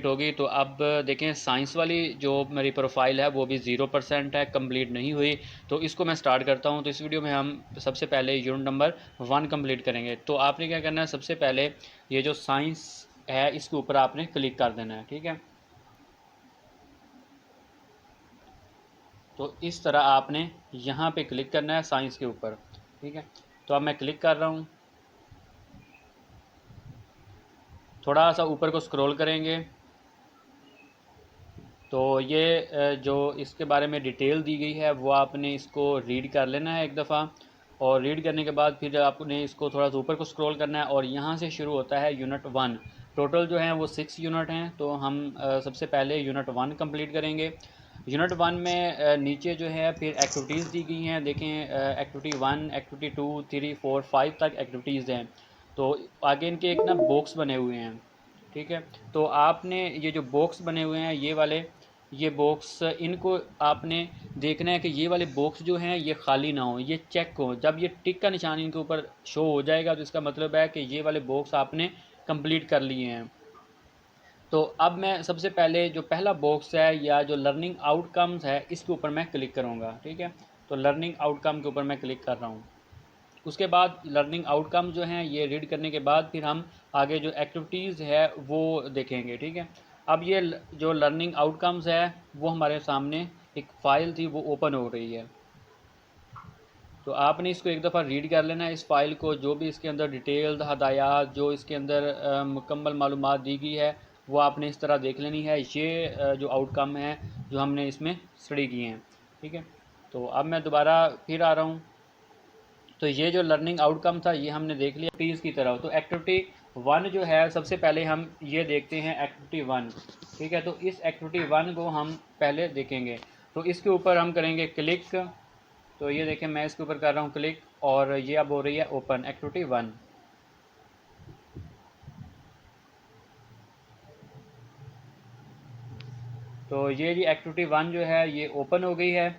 होगी। तो अब देखें साइंस वाली जो मेरी प्रोफाइल है वो भी 0% है, कंप्लीट नहीं हुई। तो इसको मैं स्टार्ट करता हूँ। तो इस वीडियो में हम सबसे पहले यूनिट नंबर 1 कंप्लीट करेंगे। तो आपने क्या करना है, सबसे पहले ये जो साइंस है इसके ऊपर आपने क्लिक कर देना है, ठीक है। तो इस तरह आपने यहाँ पे क्लिक करना है साइंस के ऊपर, ठीक है। तो अब मैं क्लिक कर रहा हूँ, थोड़ा सा ऊपर को स्क्रॉल करेंगे तो ये जो इसके बारे में डिटेल दी गई है वो आपने इसको रीड कर लेना है एक दफ़ा। और रीड करने के बाद फिर आपने इसको थोड़ा सा ऊपर को स्क्रॉल करना है और यहाँ से शुरू होता है यूनिट 1। टोटल जो है वो 6 यूनिट हैं। तो हम सबसे पहले यूनिट 1 कंप्लीट करेंगे। यूनिट 1 में नीचे जो है फिर एक्टिविटीज़ दी गई हैं। देखें एक्टिविटी 1, एक्टिविटी 2, 3, 4, 5 तक एक्टिविटीज़ हैं। तो आगे इनके एक ना बॉक्स बने हुए हैं, ठीक है। तो आपने ये जो बॉक्स बने हुए हैं ये वाले, ये बॉक्स इनको आपने देखना है कि ये वाले बॉक्स जो हैं ये खाली ना हो, ये चेक हो। जब ये टिक का निशान इनके ऊपर शो हो जाएगा तो इसका मतलब है कि ये वाले बॉक्स आपने कंप्लीट कर लिए हैं। तो अब मैं सबसे पहले जो पहला बॉक्स है या जो लर्निंग आउटकम्स है इसके ऊपर मैं क्लिक करूँगा, ठीक है। तो लर्निंग आउटकम के ऊपर मैं क्लिक कर रहा हूँ। उसके बाद लर्निंग आउटकम जो हैं ये रीड करने के बाद फिर हम आगे जो एक्टिविटीज़ है वो देखेंगे, ठीक है। अब ये जो लर्निंग आउटकम्स है वो हमारे सामने एक फ़ाइल थी वो ओपन हो रही है। तो आपने इसको एक दफ़ा रीड कर लेना है इस फ़ाइल को, जो भी इसके अंदर डिटेल्ड हदायत जो इसके अंदर मुकम्मल मालूमात दी गई है वो आपने इस तरह देख लेनी है। ये जो आउटकम है जो हमने इसमें स्टडी किए हैं, ठीक है। तो अब मैं दोबारा फिर आ रहा हूँ। तो ये जो लर्निंग आउटकम था ये हमने देख लिया एक्टिविटीज़ की तरह। तो एक्टिविटी 1 जो है सबसे पहले हम ये देखते हैं एक्टिविटी 1, ठीक है। तो इस एक्टिविटी 1 को हम पहले देखेंगे। तो इसके ऊपर हम करेंगे क्लिक। तो ये देखें मैं इसके ऊपर कर रहा हूँ क्लिक और ये अब हो रही है ओपन एक्टिविटी 1। तो ये जी एक्टिविटी 1 जो है ये ओपन हो गई है।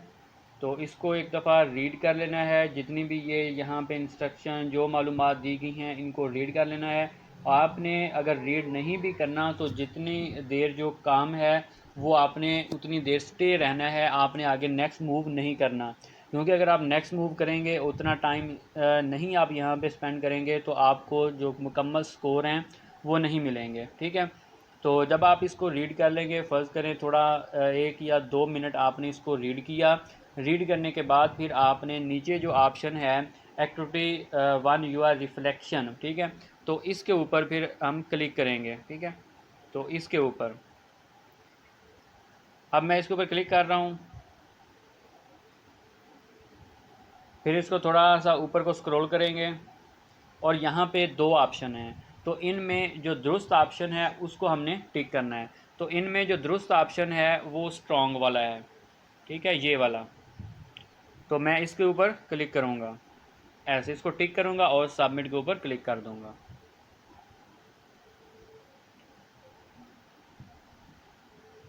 तो इसको एक दफ़ा रीड कर लेना है, जितनी भी ये यहाँ पे इंस्ट्रक्शन जो मालूमात दी गई हैं इनको रीड कर लेना है। आपने अगर रीड नहीं भी करना तो जितनी देर जो काम है वो आपने उतनी देर स्टे रहना है, आपने आगे नेक्स्ट मूव नहीं करना। क्योंकि अगर आप नेक्स्ट मूव करेंगे उतना टाइम नहीं आप यहाँ पे स्पेंड करेंगे तो आपको जो मुकम्मल स्कोर हैं वो नहीं मिलेंगे, ठीक है। तो जब आप इसको रीड कर लेंगे, फ़र्ज़ करें थोड़ा 1 या 2 मिनट आपने इसको रीड किया। रीड करने के बाद फिर आपने नीचे जो ऑप्शन है एक्टिविटी 1 यूआर रिफ्लेक्शन, ठीक है। तो इसके ऊपर फिर हम क्लिक करेंगे, ठीक है। तो इसके ऊपर अब मैं इसके ऊपर क्लिक कर रहा हूँ। फिर इसको थोड़ा सा ऊपर को स्क्रॉल करेंगे और यहाँ पे 2 ऑप्शन हैं। तो इनमें जो दुरुस्त ऑप्शन है उसको हमने टिक करना है। तो इनमें जो दुरुस्त ऑप्शन है वो स्ट्रॉन्ग वाला है, ठीक है, ये वाला। तो मैं इसके ऊपर क्लिक करूँगा, ऐसे इसको टिक करूँगा और सबमिट के ऊपर क्लिक कर दूँगा,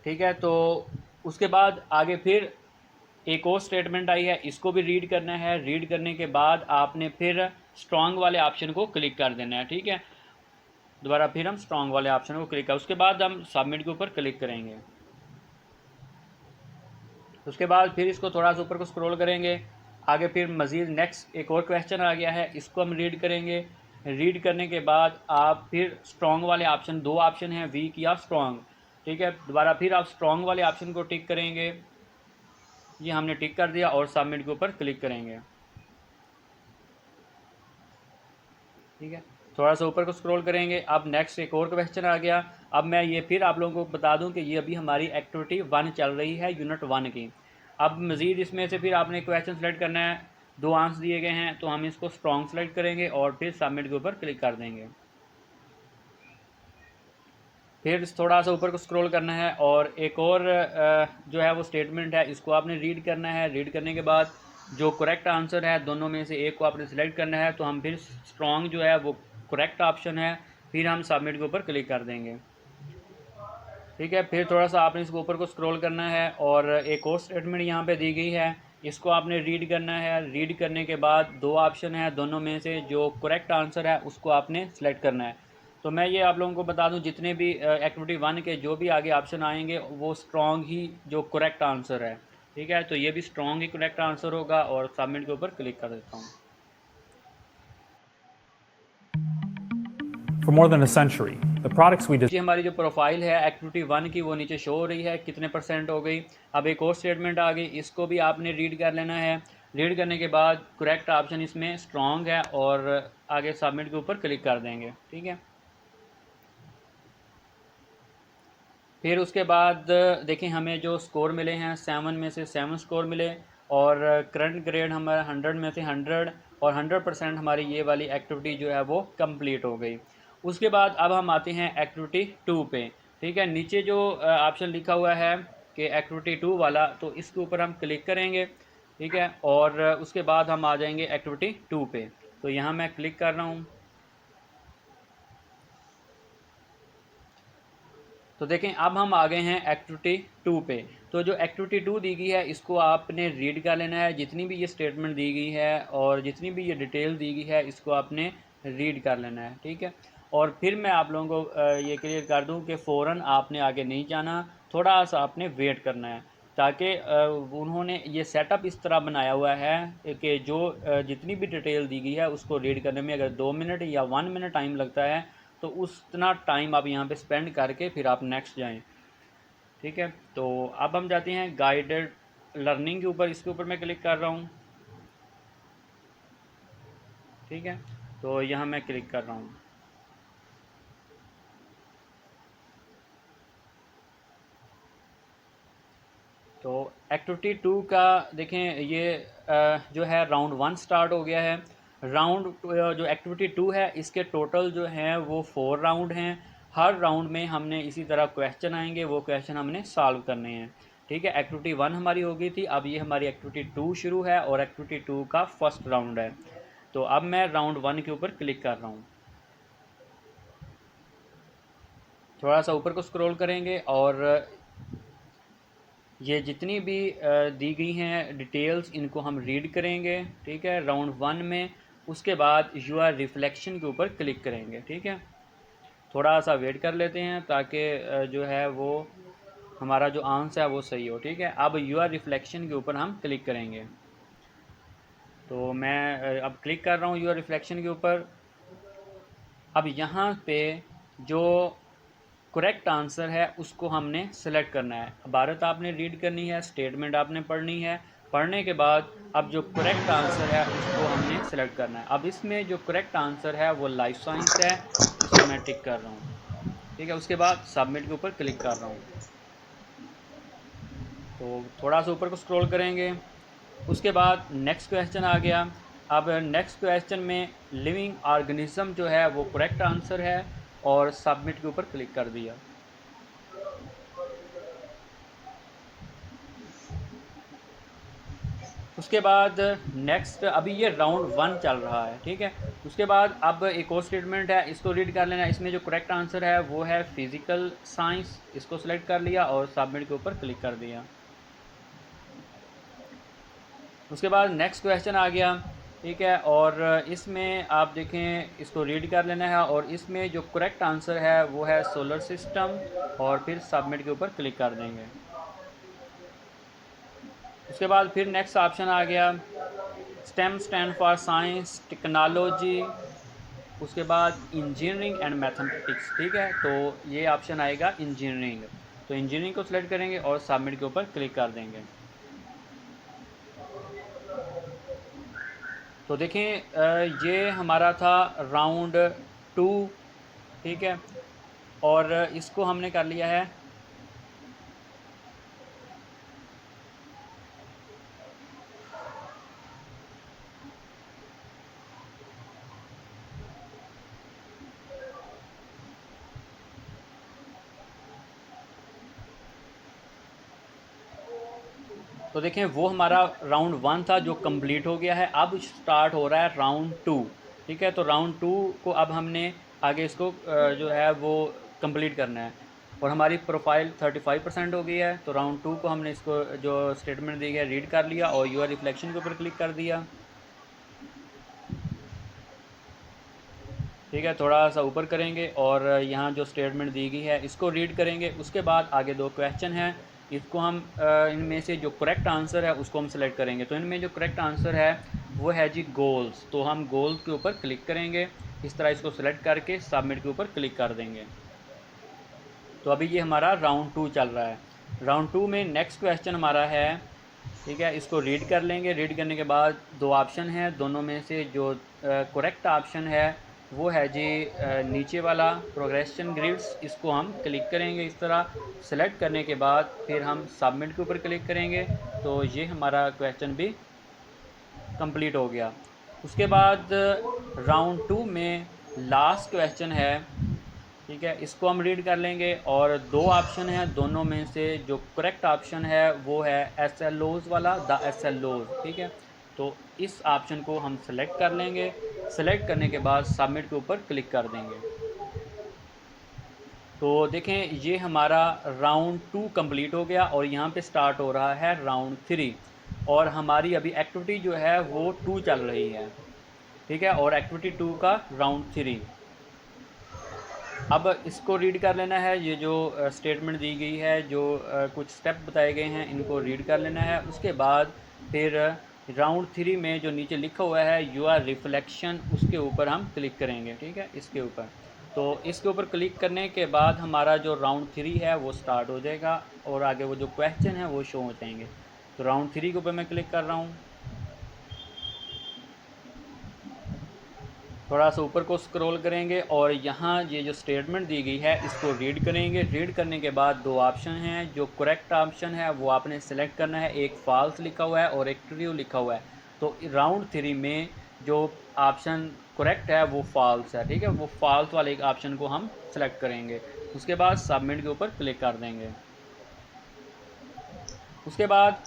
ठीक है। तो उसके बाद आगे फिर एक और स्टेटमेंट आई है, इसको भी रीड करना है। रीड करने के बाद आपने फिर स्ट्रॉन्ग वाले ऑप्शन को क्लिक कर देना है, ठीक है। दोबारा फिर हम स्ट्रॉन्ग वाले ऑप्शन को क्लिक कर, उसके बाद हम सबमिट के ऊपर क्लिक करेंगे। उसके बाद फिर इसको थोड़ा सा ऊपर को स्क्रॉल करेंगे। आगे फिर मज़ीद नेक्स्ट एक और क्वेश्चन आ गया है, इसको हम रीड करेंगे। रीड करने के बाद आप फिर स्ट्रॉन्ग वाले ऑप्शन, 2 ऑप्शन हैं, वीक या स्ट्रॉन्ग, ठीक है। दोबारा फिर आप स्ट्रॉन्ग वाले ऑप्शन को टिक करेंगे। ये हमने टिक कर दिया और सबमिट के ऊपर क्लिक करेंगे, ठीक है। थोड़ा सा ऊपर को स्क्रॉल करेंगे। अब नेक्स्ट एक और क्वेश्चन आ गया। अब मैं ये फिर आप लोगों को बता दूं कि ये अभी हमारी एक्टिविटी 1 चल रही है यूनिट 1 की। अब मज़ीद इसमें से फिर आपने क्वेश्चन सेलेक्ट करना है। 2 आंसर दिए गए हैं तो हम इसको स्ट्रॉन्ग सेलेक्ट करेंगे और फिर सबमिट के ऊपर क्लिक कर देंगे। फिर थोड़ा सा ऊपर को स्क्रॉल करना है और एक और जो है वो स्टेटमेंट है, इसको आपने रीड करना है। रीड करने के बाद जो करेक्ट आंसर है दोनों में से एक को आपने सेलेक्ट करना है। तो हम फिर स्ट्रॉन्ग जो है वो करेक्ट ऑप्शन है, फिर हम सबमिट के ऊपर क्लिक कर देंगे, ठीक है। फिर थोड़ा सा आपने इसको ऊपर को स्क्रॉल करना है और एक और स्टेटमेंट यहाँ पे दी गई है, इसको आपने रीड करना है। रीड करने के बाद 2 ऑप्शन है, दोनों में से जो करेक्ट आंसर है उसको आपने सेलेक्ट करना है। तो मैं ये आप लोगों को बता दूं, जितने भी एक्टिविटी 1 के जो भी आगे ऑप्शन आएंगे वो स्ट्रॉन्ग ही जो करेक्ट आंसर है, ठीक है। तो ये भी स्ट्रॉन्ग ही करेक्ट आंसर होगा और सबमिट के ऊपर क्लिक कर देता हूँ। For more than a century, the products we जी हमारी जो प्रोफाइल है एक्टिविटी 1 की वो नीचे शो हो रही है कितने % हो गई। अब एक और स्टेटमेंट आ गई, इसको भी आपने रीड कर लेना है। रीड करने के बाद करेक्ट ऑप्शन इसमें स्ट्रॉन्ग है और आगे सबमिट के ऊपर क्लिक कर देंगे, ठीक है। फिर उसके बाद देखें हमें जो स्कोर मिले हैं 7 में से 7 स्कोर मिले और करंट ग्रेड हमारा 100 में से 100 और 100% हमारी ये वाली एक्टिविटी जो है वो कंप्लीट हो गई। उसके बाद अब हम आते हैं एक्टिविटी 2 पे, ठीक है। नीचे जो ऑप्शन लिखा हुआ है कि एक्टिविटी 2 वाला, तो इसके ऊपर हम क्लिक करेंगे, ठीक है। और उसके बाद हम आ जाएंगे एक्टिविटी 2 पे। तो यहाँ मैं क्लिक कर रहा हूँ। तो देखें अब हम आ गए हैं एक्टिविटी 2 पे। तो जो एक्टिविटी 2 दी गई है इसको आपने रीड कर लेना है, जितनी भी ये स्टेटमेंट दी गई है और जितनी भी ये डिटेल दी गई है इसको आपने रीड कर लेना है, ठीक है। और फिर मैं आप लोगों को ये क्लियर कर दूं कि फ़ौरन आपने आगे नहीं जाना, थोड़ा सा आपने वेट करना है, ताकि उन्होंने ये सेटअप इस तरह बनाया हुआ है कि जो जितनी भी डिटेल दी गई है उसको रीड करने में अगर 2 मिनट या 1 मिनट टाइम लगता है तो उतना टाइम आप यहाँ पे स्पेंड करके फिर आप नेक्स्ट जाएं, ठीक है। तो अब हम जाते हैं गाइडेड लर्निंग के ऊपर, इसके ऊपर मैं क्लिक कर रहा हूँ, ठीक है। तो यहाँ मैं क्लिक कर रहा हूँ। तो एक्टिविटी 2 का देखें ये जो है राउंड 1 स्टार्ट हो गया है। राउंड जो एक्टिविटी 2 है इसके टोटल जो हैं वो 4 राउंड हैं। हर राउंड में हमने इसी तरह क्वेश्चन आएंगे, वो क्वेश्चन हमने सॉल्व करने हैं, ठीक है। एक्टिविटी 1 हमारी हो गई थी, अब ये हमारी एक्टिविटी 2 शुरू है और एक्टिविटी 2 का फर्स्ट राउंड है। तो अब मैं राउंड 1 के ऊपर क्लिक कर रहा हूँ। थोड़ा सा ऊपर को स्क्रॉल करेंगे और ये जितनी भी दी गई हैं डिटेल्स इनको हम रीड करेंगे, ठीक है, राउंड 1 में। उसके बाद यूआर रिफ्लेक्शन के ऊपर क्लिक करेंगे, ठीक है। थोड़ा सा वेट कर लेते हैं ताकि जो है वो हमारा जो आंसर है वो सही हो, ठीक है। अब यूआर रिफ्लेक्शन के ऊपर हम क्लिक करेंगे। तो मैं अब क्लिक कर रहा हूँ यूआर रिफ्लेक्शन के ऊपर। अब यहाँ पे जो करेक्ट आंसर है उसको हमने सेलेक्ट करना है। इबारत आपने रीड करनी है, स्टेटमेंट आपने पढ़नी है। पढ़ने के बाद अब जो करेक्ट आंसर है उसको हमने सेलेक्ट करना है। अब इसमें जो करेक्ट आंसर है वो लाइफ साइंस है, इसको मैं टिक कर रहा हूँ, ठीक है। उसके बाद सबमिट के ऊपर क्लिक कर रहा हूँ। तो थोड़ा सा ऊपर को स्क्रॉल करेंगे। उसके बाद नेक्स्ट क्वेश्चन आ गया। अब नेक्स्ट क्वेश्चन में लिविंग ऑर्गेनिज्म जो है वो करेक्ट आंसर है और सबमिट के ऊपर क्लिक कर दिया। उसके बाद नेक्स्ट अभी ये राउंड 1 चल रहा है, ठीक है। उसके बाद अब एक और स्टेटमेंट है, इसको रीड कर लेना। इसमें जो करेक्ट आंसर है वो है फिज़िकल साइंस, इसको सेलेक्ट कर लिया और सबमिट के ऊपर क्लिक कर दिया। उसके बाद नेक्स्ट क्वेश्चन आ गया, ठीक है। और इसमें आप देखें, इसको रीड कर लेना है और इसमें जो करेक्ट आंसर है वो है सोलर सिस्टम और फिर सबमिट के ऊपर क्लिक कर देंगे। उसके बाद फिर नेक्स्ट ऑप्शन आ गया, stem stand for science technology, उसके बाद इंजीनियरिंग एंड मैथमेटिक्स, ठीक है। तो ये ऑप्शन आएगा इंजीनियरिंग, तो इंजीनियरिंग को सिलेक्ट करेंगे और सबमिट के ऊपर क्लिक कर देंगे। तो देखें ये हमारा था राउंड 2, ठीक है। और इसको हमने कर लिया है। तो देखें वो हमारा राउंड 1 था जो कंप्लीट हो गया है। अब स्टार्ट हो रहा है राउंड 2, ठीक है। तो राउंड 2 को अब हमने आगे इसको जो है वो कंप्लीट करना है और हमारी प्रोफाइल 35% हो गई है। तो राउंड 2 को हमने इसको जो स्टेटमेंट दी गई है रीड कर लिया और यूआर रिफ्लेक्शन के ऊपर क्लिक कर दिया, ठीक है, थोड़ा सा ऊपर करेंगे और यहाँ जो स्टेटमेंट दी गई है इसको रीड करेंगे। उसके बाद आगे 2 क्वेश्चन हैं, इसको हम इनमें से जो करेक्ट आंसर है उसको हम सेलेक्ट करेंगे। तो इनमें जो करेक्ट आंसर है वो है जी गोल्स, तो हम गोल्स के ऊपर क्लिक करेंगे। इस तरह इसको सेलेक्ट करके सबमिट के ऊपर क्लिक कर देंगे। तो अभी ये हमारा राउंड 2 चल रहा है। राउंड 2 में नेक्स्ट क्वेश्चन हमारा है, ठीक है, इसको रीड कर लेंगे। रीड करने के बाद 2 ऑप्शन है, दोनों में से जो करेक्ट ऑप्शन है वो है जी नीचे वाला प्रोग्रेशन ग्रिड्स, इसको हम क्लिक करेंगे। इस तरह सेलेक्ट करने के बाद फिर हम सबमिट के ऊपर क्लिक करेंगे। तो ये हमारा क्वेश्चन भी कंप्लीट हो गया। उसके बाद राउंड 2 में लास्ट क्वेश्चन है, ठीक है, इसको हम रीड कर लेंगे और 2 ऑप्शन है, दोनों में से जो करेक्ट ऑप्शन है वो है SLOs वाला, द SLOs, ठीक है। तो इस ऑप्शन को हम सेलेक्ट कर लेंगे। सेलेक्ट करने के बाद सबमिट के ऊपर क्लिक कर देंगे। तो देखें ये हमारा राउंड 2 कंप्लीट हो गया और यहाँ पे स्टार्ट हो रहा है राउंड 3 और हमारी अभी एक्टिविटी जो है वो 2 चल रही है, ठीक है, और एक्टिविटी 2 का राउंड 3। अब इसको रीड कर लेना है। ये जो स्टेटमेंट दी गई है, जो कुछ स्टेप बताए गए हैं, इनको रीड कर लेना है। उसके बाद फिर राउंड 3 में जो नीचे लिखा हुआ है योर रिफ्लेक्शन, उसके ऊपर हम क्लिक करेंगे, ठीक है, इसके ऊपर। तो इसके ऊपर क्लिक करने के बाद हमारा जो राउंड 3 है वो स्टार्ट हो जाएगा और आगे वो जो क्वेश्चन है वो शो हो जाएंगे। तो राउंड 3 के ऊपर मैं क्लिक कर रहा हूँ। थोड़ा सा ऊपर को स्क्रॉल करेंगे और यहाँ ये जो स्टेटमेंट दी गई है इसको रीड करेंगे। रीड करने के बाद 2 ऑप्शन हैं, जो करेक्ट ऑप्शन है वो आपने सेलेक्ट करना है। एक फॉल्स लिखा हुआ है और एक ट्रू लिखा हुआ है। तो राउंड 3 में जो ऑप्शन करेक्ट है वो फॉल्स है, ठीक है, वो फॉल्स वाले एक ऑप्शन को हम सेलेक्ट करेंगे। उसके बाद सबमिट के ऊपर क्लिक कर देंगे। उसके बाद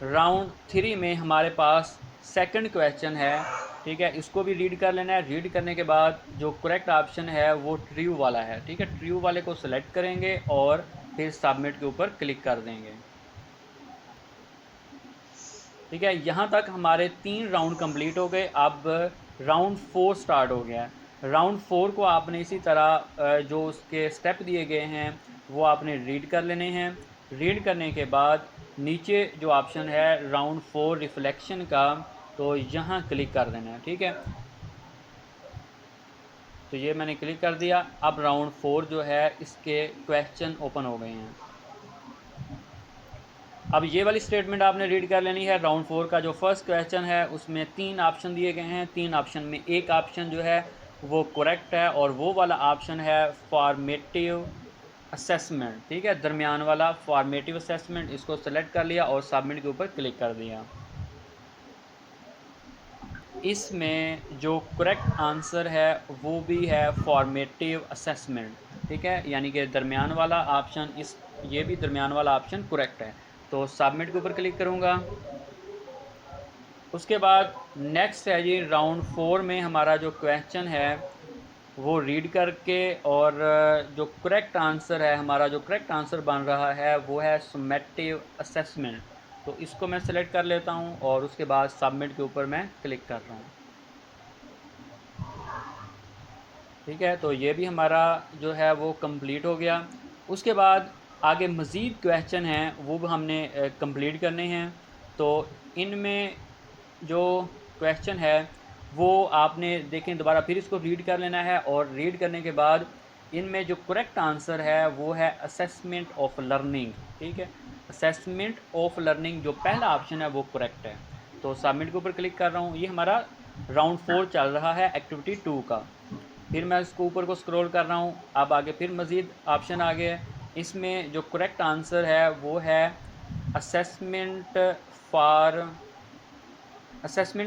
राउंड 3 में हमारे पास सेकंड क्वेश्चन है, ठीक है, इसको भी रीड कर लेना है। रीड करने के बाद जो करेक्ट ऑप्शन है वो ट्रू वाला है, ठीक है, ट्रू वाले को सेलेक्ट करेंगे और फिर सबमिट के ऊपर क्लिक कर देंगे, ठीक है। यहाँ तक हमारे 3 राउंड कंप्लीट हो गए। अब राउंड 4 स्टार्ट हो गया है। राउंड 4 को आपने इसी तरह जो उसके स्टेप दिए गए हैं वो आपने रीड कर लेने हैं। रीड करने के बाद नीचे जो ऑप्शन है राउंड 4 रिफ्लेक्शन का, तो यहाँ क्लिक कर देना है, ठीक है। तो ये मैंने क्लिक कर दिया। अब राउंड 4 जो है इसके क्वेश्चन ओपन हो गए हैं। अब ये वाली स्टेटमेंट आपने रीड कर लेनी है। राउंड 4 का जो फर्स्ट क्वेश्चन है उसमें 3 ऑप्शन दिए गए हैं। 3 ऑप्शन में एक ऑप्शन जो है वो करेक्ट है और वो वाला ऑप्शन है फॉर्मेटिव असेसमेंट, ठीक है, दरमियान वाला फॉर्मेटिव असेसमेंट। इसको सेलेक्ट कर लिया और सबमिट के ऊपर क्लिक कर दिया। इसमें जो करेक्ट आंसर है वो भी है फॉर्मेटिव असेसमेंट, ठीक है, यानी कि दरमियान वाला ऑप्शन, इस ये भी दरमियान वाला ऑप्शन करेक्ट है। तो सबमिट के ऊपर क्लिक करूँगा। उसके बाद नेक्स्ट है जी राउंड 4 में हमारा जो क्वेश्चन है वो रीड करके और जो करेक्ट आंसर है, हमारा जो करेक्ट आंसर बन रहा है वो है समेटिव असेसमेंट। तो इसको मैं सेलेक्ट कर लेता हूँ और उसके बाद सबमिट के ऊपर मैं क्लिक कर रहा हूँ, ठीक है। तो ये भी हमारा जो है वो कंप्लीट हो गया। उसके बाद आगे मज़ीद क्वेश्चन हैं वो भी हमने कंप्लीट करने हैं। तो इनमें जो क्वेश्चन है वो आपने देखें, दोबारा फिर इसको रीड कर लेना है और रीड करने के बाद इनमें जो करेक्ट आंसर है वो है असेसमेंट ऑफ लर्निंग, ठीक है, असेसमेंट ऑफ लर्निंग जो पहला ऑप्शन है वो करेक्ट है। तो सबमिट के ऊपर क्लिक कर रहा हूँ। ये हमारा राउंड 4 चल रहा है एक्टिविटी 2 का। फिर मैं इसको ऊपर को स्क्रॉल कर रहा हूँ। अब आगे फिर मज़ीद ऑप्शन आ गए। इसमें जो करेक्ट आंसर है वो है असेसमेंट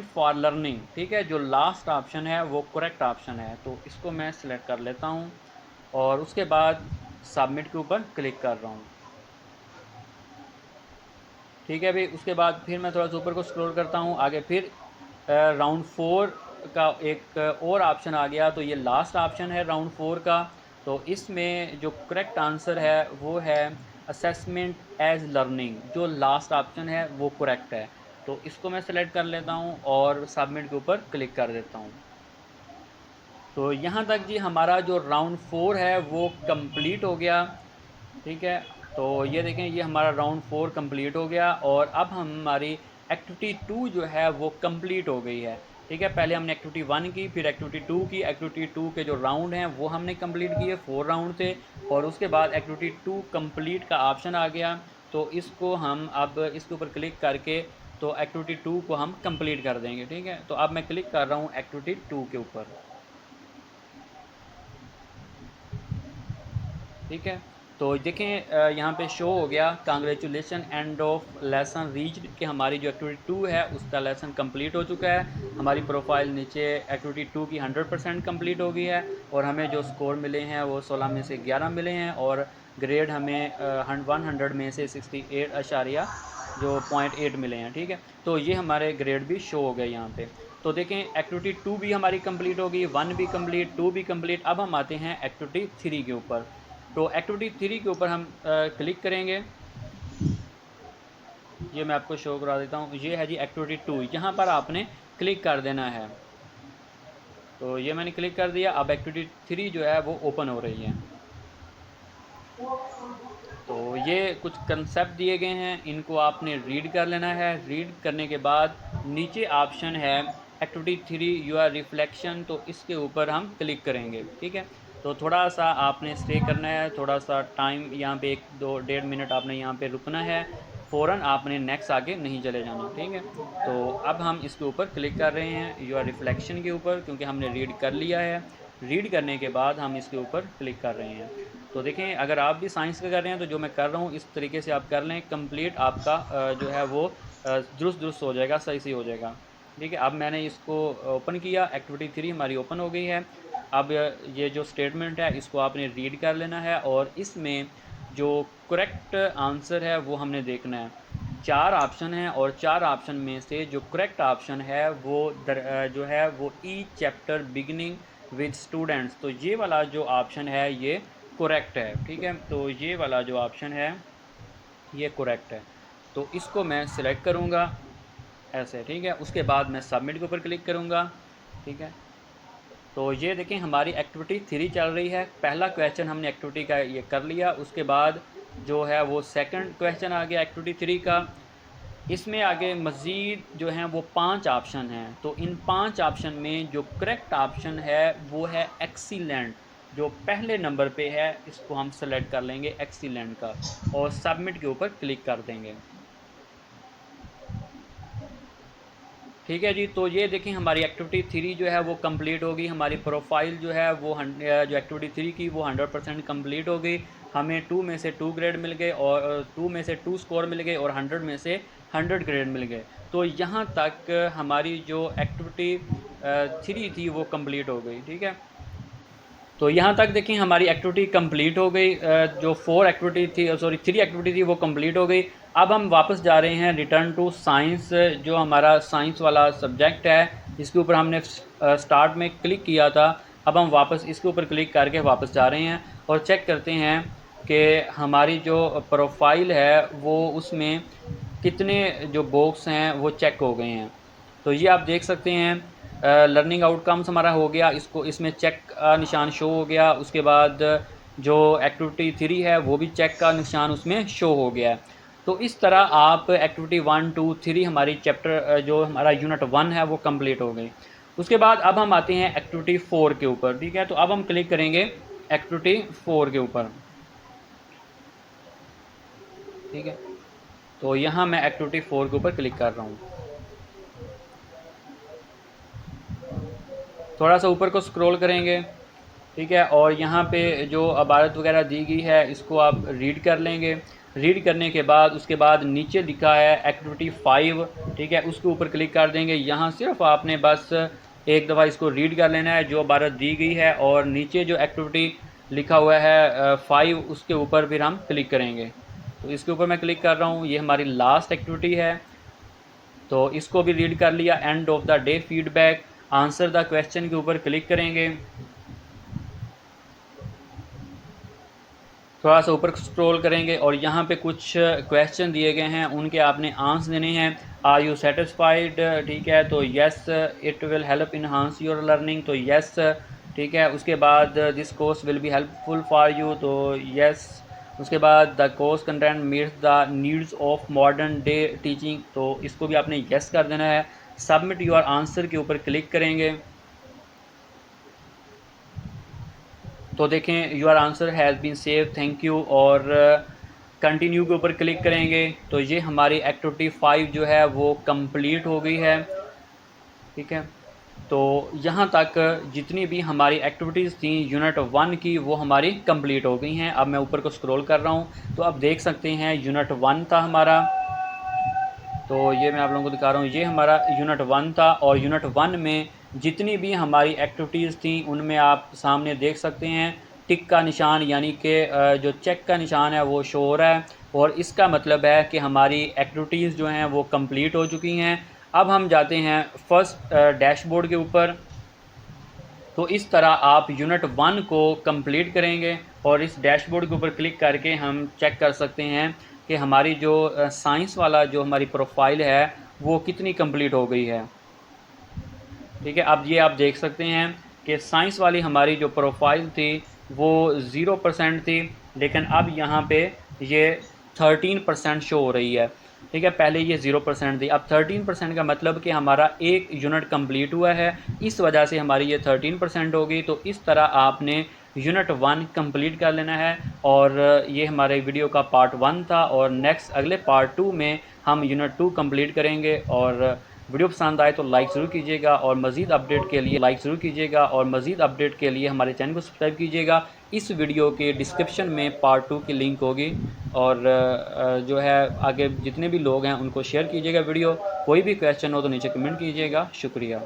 फॉर लर्निंग, ठीक है, जो लास्ट ऑप्शन है वो करेक्ट ऑप्शन है। तो इसको मैं सिलेक्ट कर लेता हूँ और उसके बाद सबमिट के ऊपर क्लिक कर रहा हूँ, ठीक है भाई। उसके बाद फिर मैं थोड़ा सा ऊपर को स्क्रॉल करता हूँ। आगे फिर राउंड 4 का एक और ऑप्शन आ गया। तो ये लास्ट ऑप्शन है राउंड 4 का। तो इसमें जो करेक्ट आंसर है वो है असेसमेंट एज लर्निंग, जो लास्ट ऑप्शन है वो करेक्ट है। तो इसको मैं सेलेक्ट कर लेता हूँ और सबमिट के ऊपर क्लिक कर देता हूँ। तो यहाँ तक जी हमारा जो राउंड 4 है वो कंप्लीट हो गया। ठीक है, तो ये देखें ये हमारा राउंड 4 कंप्लीट हो गया और अब हमारी एक्टिविटी 2 जो है वो कंप्लीट हो गई है। ठीक है, पहले हमने एक्टिविटी 1 की, फिर एक्टिविटी 2 की। एक्टिविटी 2 के जो राउंड हैं वो हमने कंप्लीट किए, 4 राउंड थे। और उसके बाद एक्टिविटी 2 कंप्लीट का ऑप्शन आ गया, तो इसको हम अब इसके ऊपर क्लिक करके तो एक्टिविटी 2 को हम कंप्लीट कर देंगे। ठीक है, तो अब मैं क्लिक कर रहा हूँ एक्टिविटी 2 के ऊपर। ठीक है, तो देखें यहाँ पे शो हो गया congratulation end of lesson reached कि हमारी जो एक्टिविटी 2 है उसका लेसन कंप्लीट हो चुका है। हमारी प्रोफाइल नीचे एक्टिविटी 2 की 100% कंप्लीट हो गई है और हमें जो स्कोर मिले हैं वो 16 में से 11 मिले हैं और ग्रेड हमें 100 में से 68 जो 0.8 मिले हैं। ठीक है, तो ये हमारे ग्रेड भी शो हो गए यहाँ पे। तो देखें एक्टिविटी 2 भी हमारी कंप्लीट हो गई, 1 भी कंप्लीट, 2 भी कंप्लीट। अब हम आते हैं एक्टिविटी 3 के ऊपर। तो एक्टिविटी 3 के ऊपर हम क्लिक करेंगे। ये मैं आपको शो करा देता हूँ, ये है जी एक्टिविटी 2, यहाँ पर आपने क्लिक कर देना है। तो ये मैंने क्लिक कर दिया। अब एक्टिविटी 3 जो है वो ओपन हो रही है। तो ये कुछ कंसेप्ट दिए गए हैं, इनको आपने रीड कर लेना है। रीड करने के बाद नीचे ऑप्शन है एक्टिविटी 3 योर रिफ्लेक्शन, तो इसके ऊपर हम क्लिक करेंगे। ठीक है, तो थोड़ा सा आपने स्टे करना है, थोड़ा सा टाइम यहाँ पे 1-2-1.5 मिनट आपने यहाँ पे रुकना है, फ़ौरन आपने नेक्स्ट आगे नहीं चले जाना। ठीक है, तो अब हम इसके ऊपर क्लिक कर रहे हैं योर रिफ्लेक्शन के ऊपर, क्योंकि हमने रीड कर लिया है। रीड करने के बाद हम इसके ऊपर क्लिक कर रहे हैं। तो देखें अगर आप भी साइंस का कर रहे हैं तो जो मैं कर रहा हूँ इस तरीके से आप कर लें, कंप्लीट आपका जो है वो दुरुस्त दुरुस्त हो जाएगा, सही हो जाएगा। ठीक है, अब मैंने इसको ओपन किया, एक्टिविटी 3 हमारी ओपन हो गई है। अब ये जो स्टेटमेंट है इसको आपने रीड कर लेना है और इसमें जो करेक्ट आंसर है वो हमने देखना है। 4 ऑप्शन हैं और 4 ऑप्शन में से जो करेक्ट ऑप्शन है वो जो है वो ई चैप्टर बिगिनिंग विद स्टूडेंट्स, तो ये वाला जो ऑप्शन है ये करेक्ट है। ठीक है, तो ये वाला जो ऑप्शन है ये करेक्ट है, तो इसको मैं सिलेक्ट करूँगा ऐसे। ठीक है, उसके बाद मैं सबमिट के ऊपर क्लिक करूँगा। ठीक है, तो ये देखें हमारी एक्टिविटी 3 चल रही है। पहला क्वेश्चन हमने एक्टिविटी का ये कर लिया, उसके बाद जो है वो सेकंड क्वेश्चन आ गया एक्टिविटी 3 का। इसमें आगे मज़ीद जो हैं वो 5 ऑप्शन हैं, तो इन 5 ऑप्शन में जो करेक्ट ऑप्शन है वो है एक्सीलेंट, जो पहले नंबर पे है इसको हम सेलेक्ट कर लेंगे एक्सीलेंट का और सबमिट के ऊपर क्लिक कर देंगे। ठीक है जी, तो ये देखें हमारी एक्टिविटी 3 जो है वो कंप्लीट हो गई। हमारी प्रोफाइल जो है वो जो एक्टिविटी 3 की वो 100% कंप्लीट हो गई। हमें 2 में से 2 ग्रेड मिल गए और 2 में से 2 स्कोर मिल गए और 100 में से 100 ग्रेड मिल गए। तो यहाँ तक हमारी जो एक्टिविटी 3 थी वो कंप्लीट हो गई। ठीक है, तो यहाँ तक देखें हमारी एक्टिविटी कंप्लीट हो गई। जो 4 एक्टिविटी थी, सॉरी 3 एक्टिविटी थी वो कंप्लीट हो गई। अब हम वापस जा रहे हैं रिटर्न टू साइंस, जो हमारा साइंस वाला सब्जेक्ट है जिसके ऊपर हमने स्टार्ट में क्लिक किया था। अब हम वापस इसके ऊपर क्लिक करके वापस जा रहे हैं और चेक करते हैं कि हमारी जो प्रोफाइल है वो उसमें कितने जो बॉक्स हैं वो चेक हो गए हैं। तो ये आप देख सकते हैं लर्निंग आउटकम्स हमारा हो गया, इसको इसमें चेक का निशान शो हो गया। उसके बाद जो एक्टिविटी 3 है वो भी चेक का निशान उसमें शो हो गया। तो इस तरह आप एक्टिविटी 1, 2, 3 हमारी चैप्टर जो हमारा यूनिट 1 है वो कंप्लीट हो गई। उसके बाद अब हम आते हैं एक्टिविटी 4 के ऊपर। ठीक है, तो अब हम क्लिक करेंगे एक्टिविटी 4 के ऊपर। ठीक है, तो यहाँ मैं एक्टिविटी 4 के ऊपर क्लिक कर रहा हूँ। थोड़ा सा ऊपर को स्क्रॉल करेंगे। ठीक है, और यहाँ पे जो इबारत वगैरह दी गई है इसको आप रीड कर लेंगे। रीड करने के बाद उसके बाद नीचे लिखा है एक्टिविटी 5। ठीक है, उसके ऊपर क्लिक कर देंगे। यहाँ सिर्फ आपने बस एक दफ़ा इसको रीड कर लेना है जो इबारत दी गई है और नीचे जो एक्टिविटी लिखा हुआ है 5 उसके ऊपर फिर हम क्लिक करेंगे। तो इसके ऊपर मैं क्लिक कर रहा हूँ, ये हमारी लास्ट एक्टिविटी है तो इसको भी रीड कर लिया। End of the day feedback, answer the question के ऊपर क्लिक करेंगे। थोड़ा सा ऊपर स्क्रॉल करेंगे और यहाँ पे कुछ क्वेश्चन दिए गए हैं, उनके आपने आंसर देने हैं। Are you satisfied? ठीक है, तो yes it will help enhance your learning, तो येस ठीक है। उसके बाद this course will be helpful for you, तो यस। उसके बाद the course content meets the needs of modern day teaching, तो इसको भी आपने यस कर देना है। सबमिट योर आंसर के ऊपर क्लिक करेंगे तो देखें your answer has been save, thank you, और कंटिन्यू के ऊपर क्लिक करेंगे तो ये हमारी एक्टिविटी 5 जो है वो कंप्लीट हो गई है। ठीक है, तो यहाँ तक जितनी भी हमारी एक्टिविटीज़ थी यूनिट 1 की वो हमारी कंप्लीट हो गई हैं। अब मैं ऊपर को स्क्रॉल कर रहा हूँ तो अब देख सकते हैं यूनिट 1 था हमारा, तो ये मैं आप लोगों को दिखा रहा हूँ, ये हमारा यूनिट 1 था। और यूनिट 1 में जितनी भी हमारी एक्टिविटीज़ थी उनमें आप सामने देख सकते हैं टिक का निशान, यानी कि जो चेक का निशान है वो शो हो रहा है, और इसका मतलब है कि हमारी एक्टिविटीज़ जो हैं वो कंप्लीट हो चुकी हैं। अब हम जाते हैं फर्स्ट डैशबोर्ड के ऊपर। तो इस तरह आप यूनिट 1 को कंप्लीट करेंगे और इस डैशबोर्ड के ऊपर क्लिक करके हम चेक कर सकते हैं कि हमारी जो साइंस वाला जो हमारी प्रोफाइल है वो कितनी कंप्लीट हो गई है। ठीक है, अब ये आप देख सकते हैं कि साइंस वाली हमारी जो प्रोफाइल थी वो 0% थी, लेकिन अब यहाँ पे ये 13% शो हो रही है। ठीक है, पहले ये 0% थी, अब 13% का मतलब कि हमारा एक यूनिट कंप्लीट हुआ है, इस वजह से हमारी ये 13% हो गई। तो इस तरह आपने यूनिट 1 कंप्लीट कर लेना है। और ये हमारे वीडियो का पार्ट 1 था, और नेक्स्ट अगले पार्ट 2 में हम यूनिट 2 कंप्लीट करेंगे। और वीडियो पसंद आए तो लाइक ज़रूर कीजिएगा, और मज़ीद अपडेट के लिए हमारे चैनल को सब्सक्राइब कीजिएगा। इस वीडियो के डिस्क्रिप्शन में पार्ट 2 की लिंक होगी, और जो है आगे जितने भी लोग हैं उनको शेयर कीजिएगा वीडियो। कोई भी क्वेश्चन हो तो नीचे कमेंट कीजिएगा। शुक्रिया।